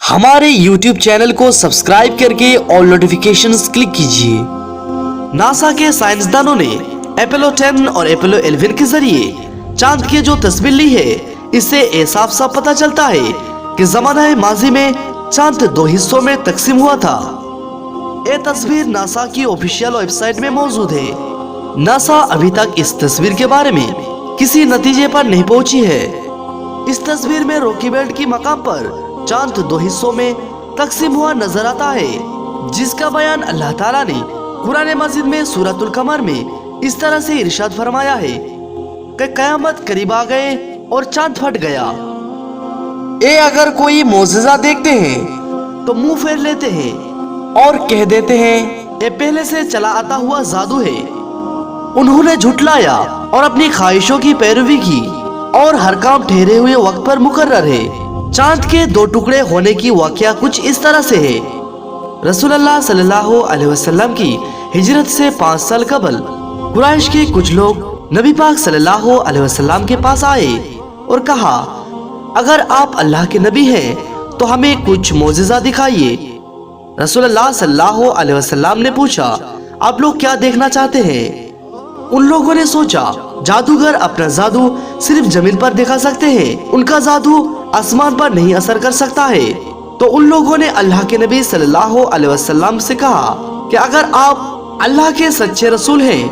हमारे YouTube channel को subscribe करके और नोटिफिकेशंस क्लिक कीजिए। नासा के साइंसदानों ने अपोलो 10 और अपोलो 11 के जरिए चांद की जो तस्वीर ली है, इससे ये साफ साफ पता चलता है कि ज़माने माजी में चांद दो हिस्सों में तकसीम हुआ था। ये तस्वीर नासा की ऑफिशियल वेबसाइट में मौजूद है। नासा अभी तक इस तस्वीर के बारे में किसी नतीजे पर नहीं पहुंची है। इस तस्वीर में रॉकी बेल्ट की मकाम पर चांद दो हिस्सों में तकसीम हुआ नजर आता है, जिसका बयान अल्लाह ताला ने कुरान मजीद में सूरतुल कमर में इस तरह से इरशाद फरमाया है कि कयामत करीब आ गए और चांद फट गया। ये अगर कोई मोजज़ा देखते हैं तो मुंह फेर लेते हैं और कह देते हैं ये पहले से चला आता हुआ जादू है। उन्होंने झुटलाया और अपनी ख्वाहिशों की पैरवी की और हर काम ठहरे हुए वक्त पर मुकर्रर है। चांद के दो टुकड़े होने की वाकया कुछ इस तरह से है। रसूलुल्लाह सल्लल्लाहु अलैहि वसल्लम की हिजरत से 5 साल कबल कुरैश के कुछ लोग नबी पाक सल्लल्लाहु अलैहि वसल्लम के पास आए और कहा, अगर आप अल्लाह के नबी हैं तो हमें कुछ मोजिज़ा दिखाइए। रसूलुल्लाह सल्लल्लाहु अलैहि वसल्लम ने पूछा, आप लोग क्या देखना चाहते हैं? उन लोगों ने सोचा, जादूगर अपना जादू सिर्फ जमीन पर दिखा सकते हैं, उनका जादू आसमान पर नहीं असर कर सकता है। तो उन लोगों ने अल्लाह के नबी सल्लल्लाहु अलैहि वसल्लम से कहा कि अगर आप अल्लाह के सच्चे रसूल हैं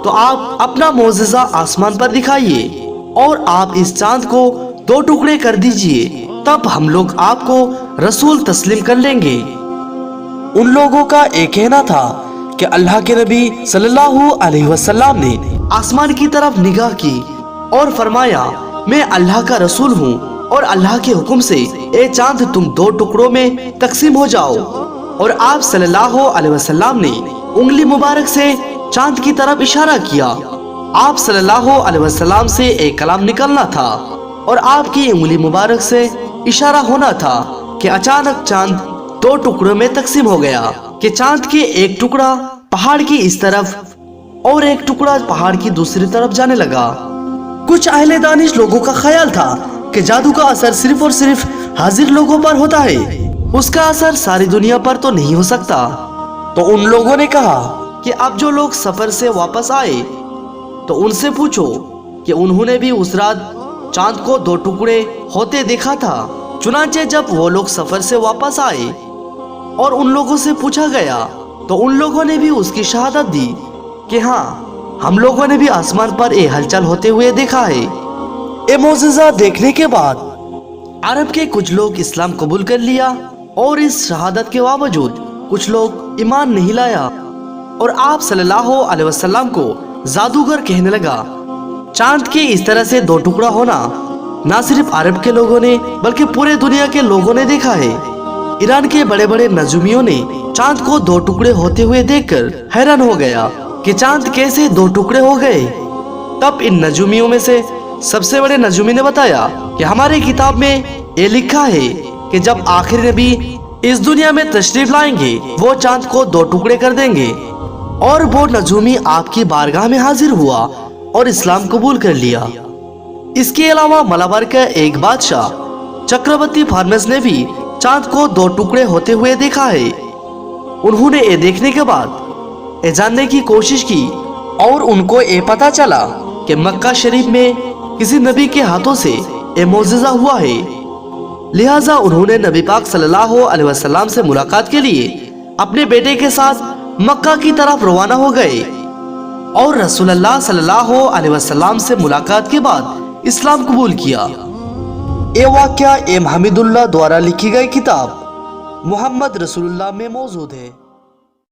तो आप अपना मोजिज़ा आसमान पर दिखाइए और आप इस चांद को 2 टुकड़े कर दीजिए, तब हम लोग आपको रसूल तस्लीम कर लेंगे। उन लोगों का एक कहना था कि अल्लाह के नबी सल्लल्लाहु अलैहि वसल्लम ने आसमान की तरफ निगाह की और फरमाया, मैं अल्लाह का रसूल हूँ और अल्लाह के हुक्म से ये चांद तुम 2 टुकड़ों में तकसीम हो जाओ। और आप सल्लल्लाहु अलैहि वसल्लम ने उंगली मुबारक से चांद की तरफ इशारा किया। आप सल्लल्लाहु अलैहि वसल्लम से एक कलाम निकलना था और आपकी उंगली मुबारक से इशारा होना था कि अचानक चांद 2 टुकड़ों में तकसीम हो गया कि चांद के एक टुकड़ा पहाड़ की इस तरफ और एक टुकड़ा पहाड़ की दूसरी तरफ जाने लगा। कुछ अहले दानिश लोगों का ख्याल था कि जादू का असर सिर्फ और सिर्फ हाजिर लोगों पर होता है, उसका असर सारी दुनिया पर तो नहीं हो सकता। तो उन लोगों ने कहा कि अब जो लोग सफर से वापस आए तो उनसे पूछो कि उन्होंने भी उस रात चांद को 2 टुकड़े होते देखा था। चुनांचे जब वो लोग सफर से वापस आए और उन लोगों से पूछा गया तो उन लोगों ने भी उसकी शहादत दी कि हाँ, हम लोगों ने भी आसमान पर ये हलचल होते हुए देखा है। ये मोजिज़ा देखने के बाद अरब के कुछ लोग इस्लाम कबूल कर लिया और इस शहादत के बावजूद कुछ लोग ईमान नहीं लाया और आप सल्लल्लाहु अलैहि वसल्लम को जादूगर कहने लगा। चांद के इस तरह से 2 टुकड़ा होना न सिर्फ अरब के लोगों ने बल्कि पूरे दुनिया के लोगों ने देखा है। ईरान के बड़े बड़े नजूमियों ने चांद को 2 टुकड़े होते हुए देखकर हैरान हो गया कि चांद कैसे 2 टुकड़े हो गए। तब इन नजूमियों में से सबसे बड़े नजूमी ने बताया कि हमारे किताब में ये लिखा है कि जब आखिरी नबी इस दुनिया में तशरीफ लाएंगे वो चांद को 2 टुकड़े कर देंगे। और वो नजूमी आपकी बारगाह में हाजिर हुआ और इस्लाम कबूल कर लिया। इसके अलावा मलाबार का एक बादशाह चक्रवर्ती फार्मेस ने भी चांद को 2 टुकड़े होते हुए देखा है। उन्होंने ये देखने के बाद ये जानने की कोशिश की और उनको ये पता चला कि मक्का शरीफ में किसी नबी के हाथों से ये मोजिज़ा हुआ है। लिहाजा उन्होंने नबी पाक सल्लल्लाहु अलैहि वसल्लम से मुलाकात के लिए अपने बेटे के साथ मक्का की तरफ रवाना हो गए और रसूलुल्लाह सल्लल्लाहु अलैहि वसल्लम से मुलाकात के बाद इस्लाम कबूल किया। ये वाक़या इमाम हमीदुल्लाह द्वारा लिखी गई किताब मोहम्मद रसूलुल्लाह में मौजूद है।